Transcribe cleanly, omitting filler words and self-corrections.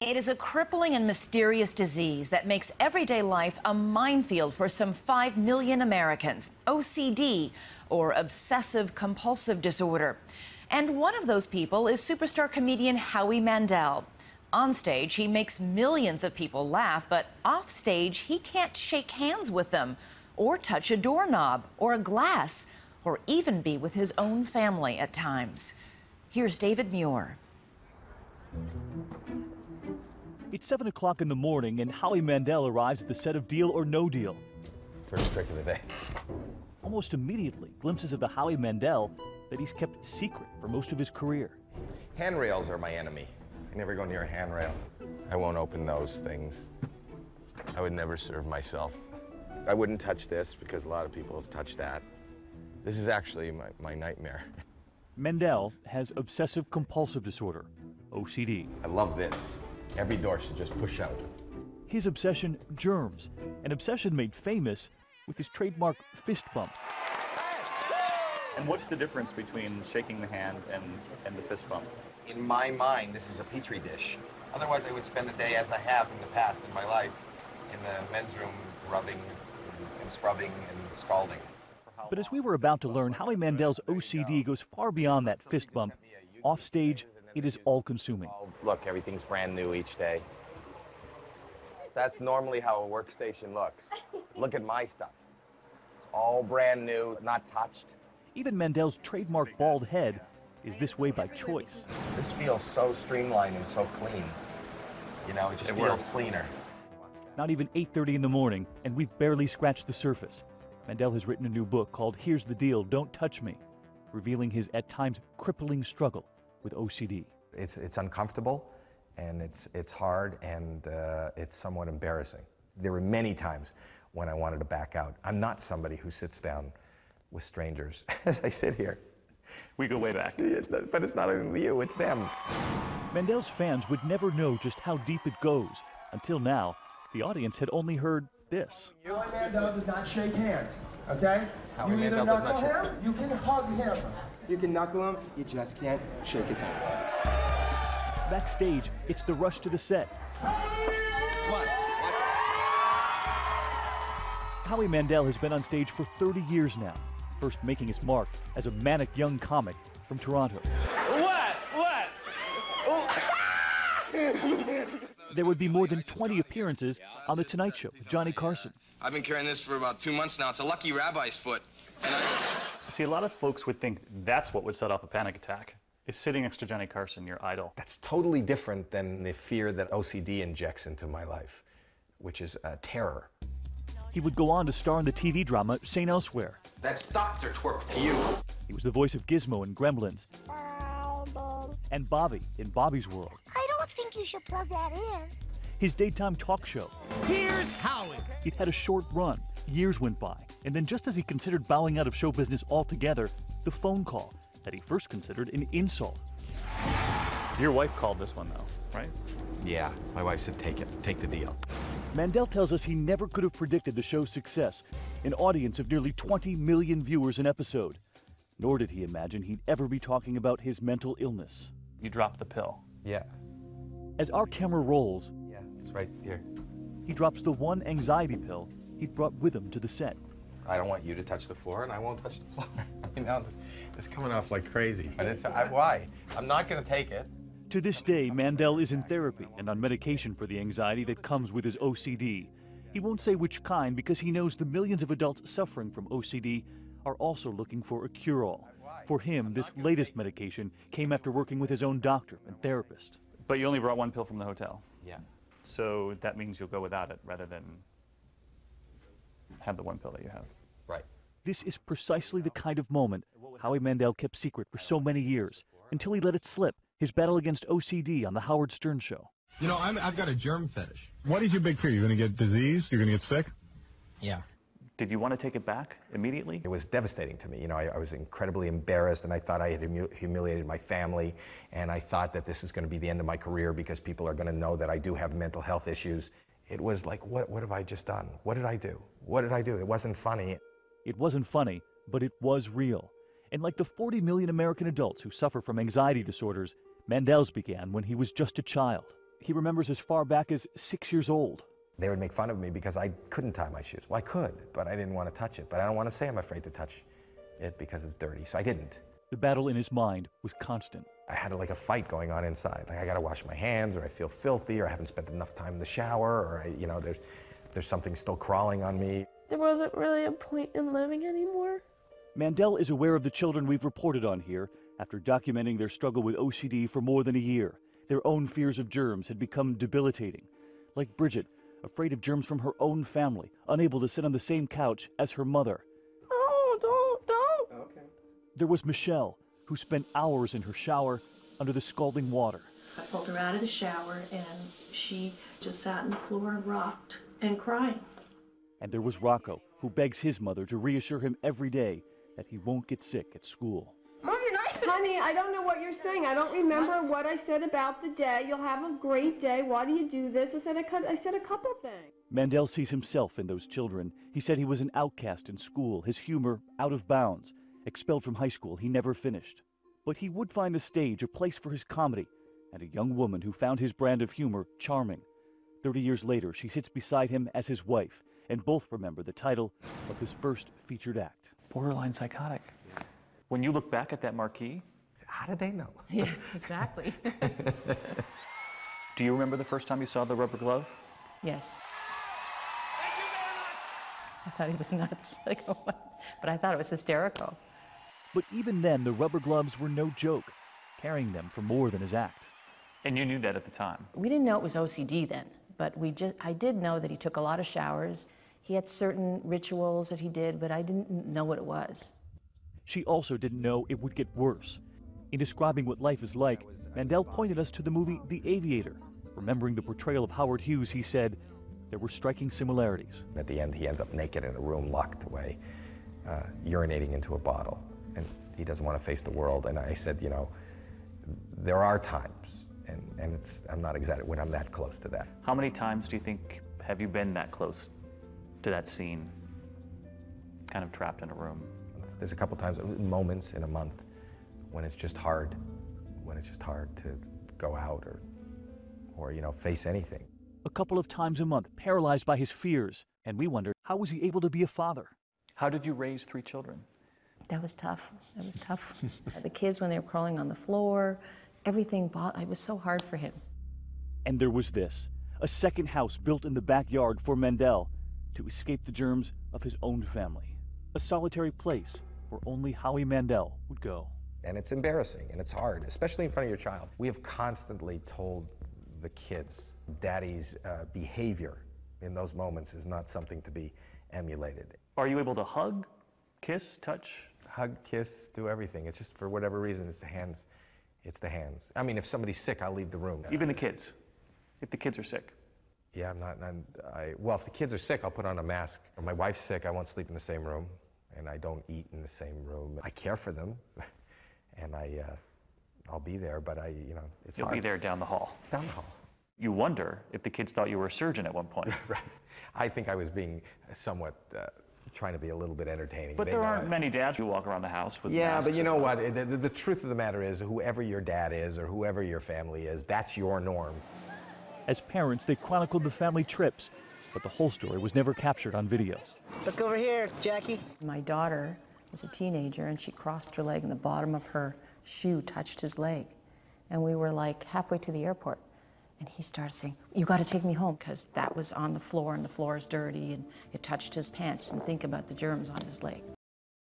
It is a crippling and mysterious disease that makes everyday life a minefield for some 5 million Americans. OCD, or obsessive-compulsive disorder. And one of those people is superstar comedian Howie Mandel. On stage, he makes millions of people laugh, but off stage, he can't shake hands with them, or touch a doorknob, or a glass, or even be with his own family at times. Here's David Muir. It's 7 o'clock in the morning, and Howie Mandel arrives at the set of Deal or No Deal. First trick of the day. Almost immediately, glimpses of the Howie Mandel that he's kept secret for most of his career. Handrails are my enemy. I never go near a handrail. I won't open those things. I would never serve myself. I wouldn't touch this because a lot of people have touched that. This is actually my nightmare. Mandel has obsessive-compulsive disorder, OCD. I love this. Every door should just push out. His obsession, germs, an obsession made famous with his trademark fist bump. And what's the difference between shaking the hand and the fist bump? In my mind, this is a petri dish. Otherwise, I would spend the day as I have in the past in my life in the men's room, rubbing and scrubbing and scalding. But as we were about to learn, Howie Mandel's OCD goes far beyond that fist bump. Off stage, it is all-consuming. Look, everything's brand new each day. That's normally how a workstation looks. Look at my stuff. It's all brand new, not touched. Even Mandel's trademark bald head is this way by choice. This feels so streamlined and so clean. You know, it just feels cleaner. Not even 8:30 in the morning, and we've barely scratched the surface. Mandel has written a new book called Here's the Deal, Don't Touch Me, revealing his at times crippling struggle with OCD. It's uncomfortable, and it's hard, and it's somewhat embarrassing. There were many times when I wanted to back out. I'm not somebody who sits down with strangers as I sit here. We go way back. But it's not only you, it's them. Mandel's fans would never know just how deep it goes. Until now, the audience had only heard this. Howie Mandel does not shake hands, okay? Howie Mandel does not shake hands. You can hug him. You can knuckle him, you just can't shake his hands. Backstage, it's the rush to the set. Come on. Howie Mandel has been on stage for 30 years now, first making his mark as a manic young comic from Toronto. What? There would be more than 20 appearances on The Tonight Show with Johnny Carson. I've been carrying this for about 2 months now. It's a lucky rabbi's foot. See, a lot of folks would think that's what would set off a panic attack, is sitting next to Johnny Carson, your idol. That's totally different than the fear that OCD injects into my life, which is terror. He would go on to star in the TV drama St. Elsewhere. That's Dr. Twerp to you. He was the voice of Gizmo in Gremlins. And Bobby in Bobby's World. I don't think you should plug that in. His daytime talk show. Here's Howie. It had a short run. Years went by. And then just as he considered bowing out of show business altogether, the phone call that he first considered an insult. Your wife called this one, though, right? Yeah, my wife said take the deal. Mandel tells us he never could have predicted the show's success, an audience of nearly 20 million viewers an episode. Nor did he imagine he'd ever be talking about his mental illness. You dropped the pill. Yeah. As our camera rolls, Yeah, it's right here. he drops the one anxiety pill he'd brought with him to the set. I don't want you to touch the floor, and I won't touch the floor. I mean, now it's coming off like crazy. But why? I'm not going to take it. To this day, Mandel is in therapy and on medication for the anxiety that comes with his OCD. He won't say which kind because he knows the millions of adults suffering from OCD are also looking for a cure-all. For him, this latest medication came after working with his own doctor and therapist. But you only brought one pill from the hotel. Yeah. So that means you'll go without it rather than have the one pill that you have. Right. This is precisely the kind of moment Howie Mandel kept secret for so many years, until he let it slip, his battle against OCD on The Howard Stern Show. You know, I've got a germ fetish. What is your big fear? You're going to get disease? You're going to get sick? Yeah. Did you want to take it back immediately? It was devastating to me. You know, I was incredibly embarrassed, and I thought I had humiliated my family, and I thought that this is going to be the end of my career because people are going to know that I do have mental health issues. It was like, what have I just done? What did I do? What did I do? It wasn't funny. It wasn't funny, but it was real. And like the 40 million American adults who suffer from anxiety disorders, Mandel's began when he was just a child. he remembers as far back as 6 years old. They would make fun of me because I couldn't tie my shoes. Well, I could, but I didn't want to touch it. But I don't want to say I'm afraid to touch it because it's dirty, so I didn't. The battle in his mind was constant. I had like a fight going on inside. Like I got to wash my hands, or I feel filthy, or I haven't spent enough time in the shower, or there's something still crawling on me. There wasn't really a point in living anymore. Mandel is aware of the children we've reported on here after documenting their struggle with OCD for more than a year. Their own fears of germs had become debilitating. Like Bridget, afraid of germs from her own family, unable to sit on the same couch as her mother. Oh, don't. Okay. There was Michelle, who spent hours in her shower under the scalding water. I pulled her out of the shower and she just sat on the floor and rocked and crying. And there was Rocco, who begs his mother to reassure him every day that he won't get sick at school. Mom, you're not. Honey, I don't know what you're saying. I don't remember what I said about the day. You'll have a great day. Why do you do this? I said a couple things. Mandel sees himself in those children. He said he was an outcast in school, his humor out of bounds. Expelled from high school, he never finished. But he would find the stage a place for his comedy, and a young woman who found his brand of humor charming. 30 years later, she sits beside him as his wife, and both remember the title of his first featured act. Borderline psychotic. When you look back at that marquee, How did they know? Yeah, exactly. do you remember the first time you saw the rubber glove? Yes. I thought he was nuts. But I thought it was hysterical. But even then, the rubber gloves were no joke, carrying them for more than his act. And you knew that at the time? We didn't know it was OCD then, but I did know that he took a lot of showers. He had certain rituals that he did, but I didn't know what it was. She also didn't know it would get worse. In describing what life is like, Mandel pointed us to the movie The Aviator. Remembering the portrayal of Howard Hughes, he said there were striking similarities. At the end, he ends up naked in a room locked away, urinating into a bottle, and he doesn't want to face the world. And I said, there are times, and I'm not exaggerating, when I'm that close to that. How many times do you think have you been that close to that scene, kind of trapped in a room? There's a couple times, moments in a month, when it's just hard to go out or face anything. A couple of times a month, paralyzed by his fears, and we wondered, how was he able to be a father? How did you raise 3 children? That was tough. That was tough. The kids, when they were crawling on the floor, everything, it was so hard for him. And there was this, a second house built in the backyard for Mandel to escape the germs of his own family. A solitary place where only Howie Mandel would go. And it's embarrassing and it's hard, especially in front of your child. We have constantly told the kids, Daddy's behavior in those moments is not something to be emulated. Are you able to hug, kiss, touch? Hug, kiss, do everything. It's just for whatever reason, it's the hands. It's the hands. I mean, if somebody's sick, I'll leave the room. Even the kids, if the kids are sick? Yeah, well, if the kids are sick, I'll put on a mask. Or my wife's sick, I won't sleep in the same room, and I don't eat in the same room. I care for them, and I'll be there, but it's You'll hard. be there down the hall. Down the hall. You wonder if the kids thought you were a surgeon at one point. Right. I think I was being somewhat, trying to be a little bit entertaining. But there aren't many dads who walk around the house with masks. But you know what? The truth of the matter is, whoever your dad is or whoever your family is, that's your norm. As parents, they chronicled the family trips, but the whole story was never captured on video. Look over here, Jackie. My daughter was a teenager, and she crossed her leg, and the bottom of her shoe touched his leg. And we were like halfway to the airport, and he started saying, "You got to take me home," because that was on the floor, and the floor is dirty, and it touched his pants, and think about the germs on his leg.